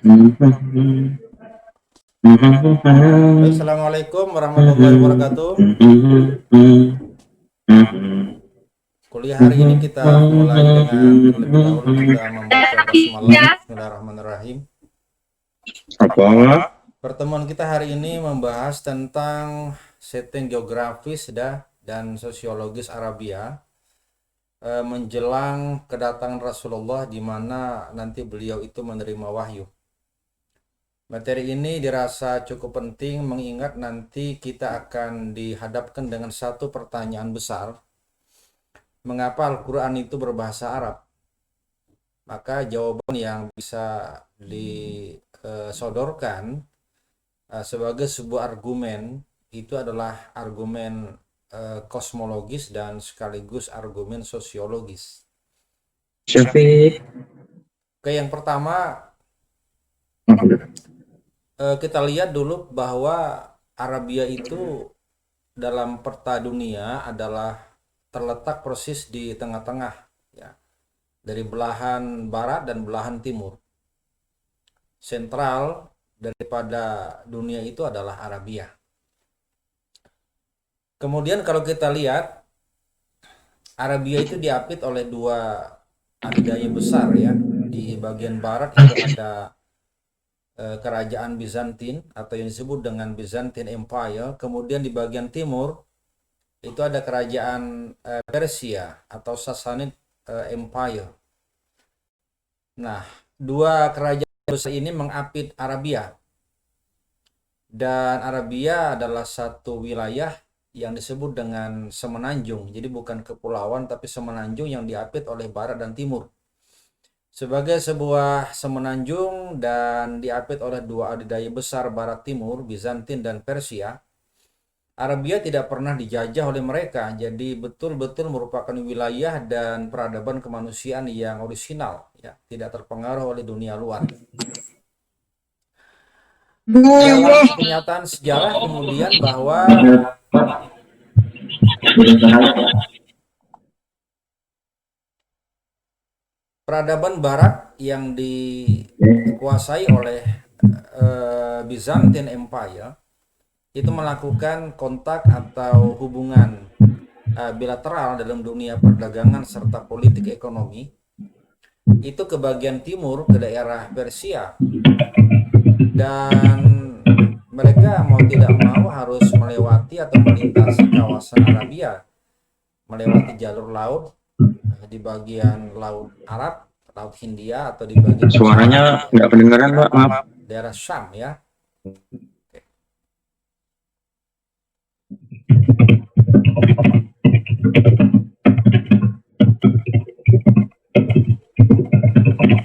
Baik, Assalamualaikum warahmatullahi wabarakatuh. Kuliah hari ini kita mulai dengan terlebih dahulu kita membaca basmalah. Bismillahirrahmanirrahim. Pertemuan kita hari ini membahas tentang setting geografis dan sosiologis Arabia menjelang kedatangan Rasulullah, di mana nanti beliau itu menerima wahyu. Materi ini dirasa cukup penting mengingat nanti kita akan dihadapkan dengan satu pertanyaan besar. Mengapa Al-Quran itu berbahasa Arab? Maka jawaban yang bisa disodorkan sebagai sebuah argumen itu adalah argumen kosmologis dan sekaligus argumen sosiologis. Syafiq. Oke, yang pertama kita lihat dulu bahwa Arabia itu dalam peta dunia adalah terletak persis di tengah-tengah, ya, dari belahan barat dan belahan timur. Sentral daripada dunia itu adalah Arabia. Kemudian kalau kita lihat, Arabia itu diapit oleh dua adidaya besar, ya. Di bagian barat itu ada kerajaan Bizantin atau yang disebut dengan Byzantine Empire. Kemudian di bagian timur itu ada kerajaan Persia atau Sassanid Empire. Nah, dua kerajaan besar ini mengapit Arabia. Dan Arabia adalah satu wilayah yang disebut dengan semenanjung. Jadi bukan kepulauan tapi semenanjung yang diapit oleh barat dan timur. Sebagai sebuah semenanjung dan diapit oleh dua adidaya besar barat timur, Bizantin dan Persia, Arabia tidak pernah dijajah oleh mereka. Jadi betul-betul merupakan wilayah dan peradaban kemanusiaan yang orisinal, ya, tidak terpengaruh oleh dunia luar. Dalam kenyataan sejarah kemudian bahwa peradaban barat yang dikuasai oleh Byzantine Empire itu melakukan kontak atau hubungan bilateral dalam dunia perdagangan serta politik ekonomi itu ke bagian timur, ke daerah Persia, dan mereka mau tidak mau harus melewati atau melintasi kawasan Arabia, melewati jalur laut di bagian laut Arab, laut Hindia, atau di bagian Suaranya nggak kedengaran, Pak. Maaf. Daerah Syam, ya.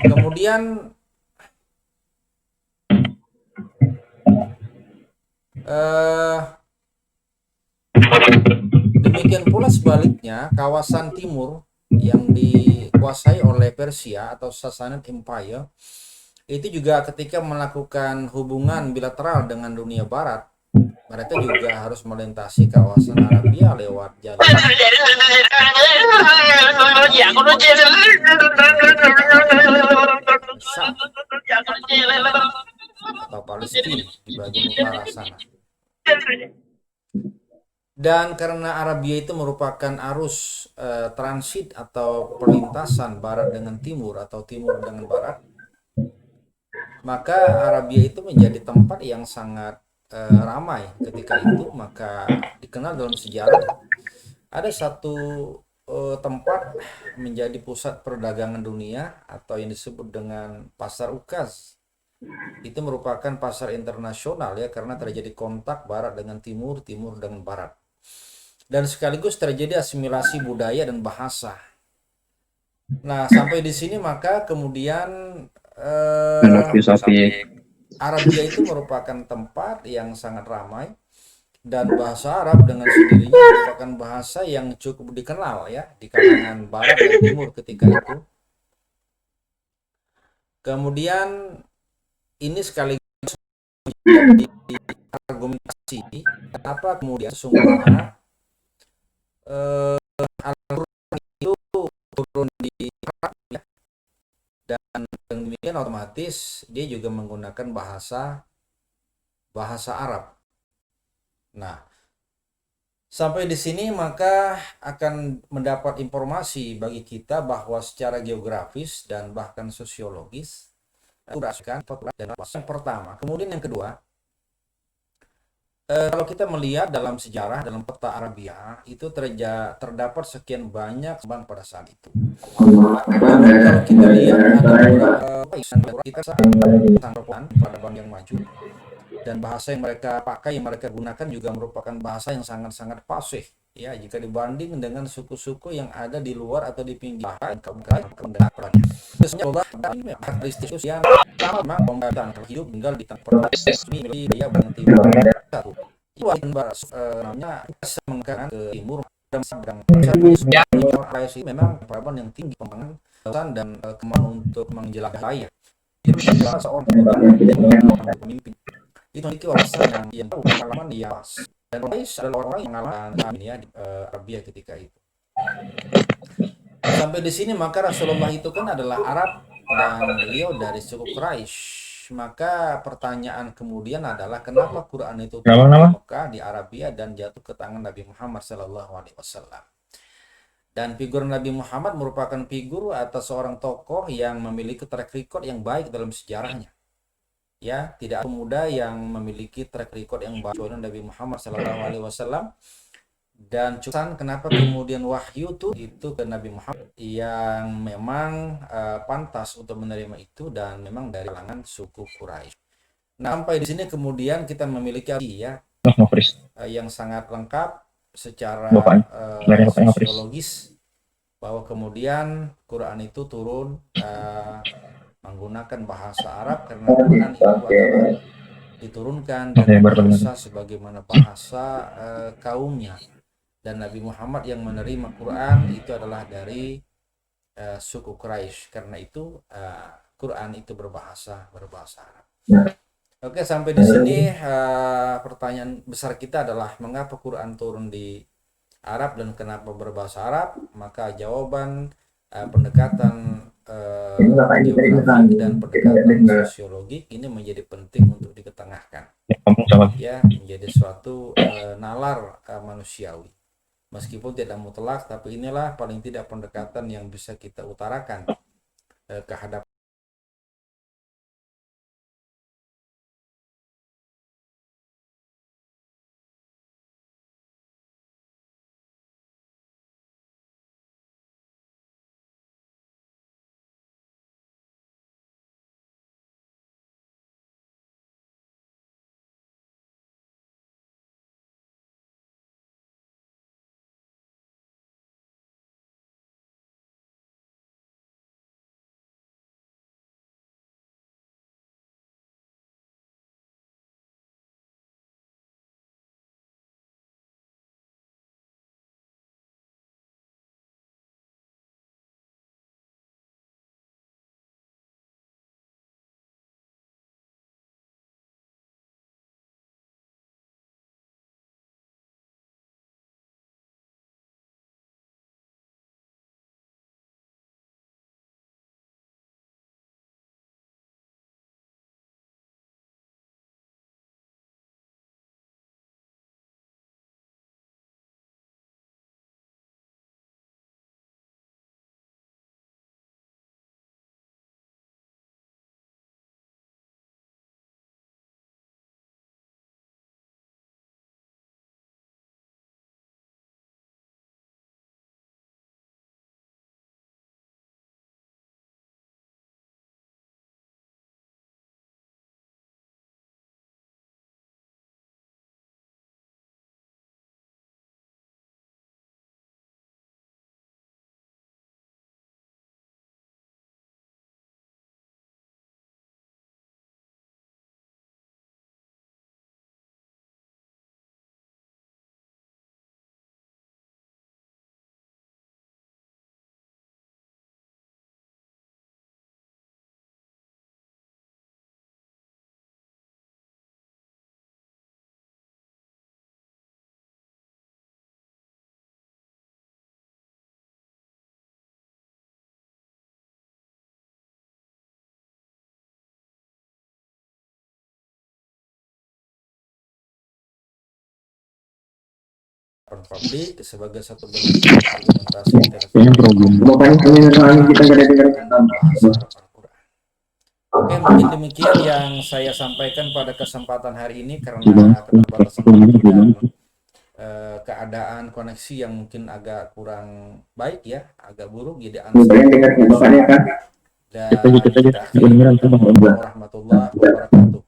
Kemudian demikian pula sebaliknya, kawasan timur yang dikuasai oleh Persia atau Sassanid Empire itu juga ketika melakukan hubungan bilateral dengan dunia barat, mereka juga harus melintasi kawasan Arabia lewat jalur Syam atau Palestina di bagian utara sana. Dan karena Arabia itu merupakan arus transit atau perlintasan barat dengan timur atau timur dengan barat, maka Arabia itu menjadi tempat yang sangat ramai ketika itu. Maka dikenal dalam sejarah ada satu tempat menjadi pusat perdagangan dunia atau yang disebut dengan pasar Ukaz. Itu merupakan pasar internasional, ya, karena terjadi kontak barat dengan timur, timur dengan barat, dan sekaligus terjadi asimilasi budaya dan bahasa. Nah, sampai di sini maka kemudian Arabia itu merupakan tempat yang sangat ramai, dan bahasa Arab dengan sendirinya merupakan bahasa yang cukup dikenal, ya, di kalangan barat dan timur ketika itu. Kemudian ini sekaligus menjadi argumentasi kenapa kemudian sesungguhnya Al-Quran itu turun di Arab, ya, dan demikian kemudian otomatis dia juga menggunakan bahasa Arab. Nah, sampai di sini maka akan mendapat informasi bagi kita bahwa secara geografis dan bahkan sosiologis berdasarkan yang pertama. Kemudian yang kedua, kalau kita melihat dalam sejarah, dalam peta Arabia itu terdapat sekian banyak bang pada saat itu. Namun kalau kita lihat ada beberapa kita sangat pada bang yang maju, dan bahasa yang mereka pakai, yang mereka gunakan juga merupakan bahasa yang sangat-sangat fasih ya jika dibanding dengan suku-suku yang ada di luar atau di pinggir kemendapatannya. Biasanya karakteristik yang sama pembahasan hidup tinggal di tempat resmi dia berhenti satu itu barat namanya mengatakan ke timur dan sedang itu memang peradaban yang tinggi pembangunan dan kemampuan untuk menjelajahi itu seorang pemimpin itu memiliki wawasan yang tahu pengalaman yang pas, dan Quraisy adalah orang-orang yang mengalami ya di Arabia ketika itu. Sampai di sini maka Rasulullah itu kan adalah Arab dan beliau dari suku Quraisy. Maka pertanyaan kemudian adalah kenapa Quran itu turun di Mekah, di Arabia, dan jatuh ke tangan Nabi Muhammad SAW. Dan figur Nabi Muhammad merupakan figur atau seorang tokoh yang memiliki track record yang baik dalam sejarahnya. Ya, tidak ada pemuda yang memiliki track record yang baik dengan Nabi Muhammad SAW. Dan cuman kenapa kemudian wahyu itu ke Nabi Muhammad yang memang pantas untuk menerima itu dan memang dari kalangan suku Quraisy. Nah, sampai di sini kemudian kita memiliki ya yang sangat lengkap secara sosiologis bahwa kemudian Quran itu turun menggunakan bahasa Arab karena Quran itu adalah diturunkan dan bahasa sebagaimana bahasa kaumnya, dan Nabi Muhammad yang menerima Quran itu adalah dari suku Quraisy, karena itu Quran itu berbahasa Arab. Oke, sampai di sini pertanyaan besar kita adalah mengapa Quran turun di Arab dan kenapa berbahasa Arab. Maka jawaban pendekatan geografi dan pendekatan sosiologik ini menjadi penting untuk diketengahkan ya, menjadi suatu nalar manusiawi. Meskipun tidak mutlak, tapi inilah paling tidak pendekatan yang bisa kita utarakan kehadap papan publik sebagai satu bentuk implementasi Kayaknya problem. Bapaknya kalian soalnya kita gak ada dengar bahasa Arab Al-Quran. Oke, mungkin demikian yang saya sampaikan pada kesempatan hari ini karena keterbatasan waktu dan keadaan koneksi yang mungkin agak kurang baik ya, agak buruk, jadi Bapaknya dengar bapaknya kan. dan Kita kita akhiri. dengeran sama Wassalamualaikum warahmatullahi wabarakatuh.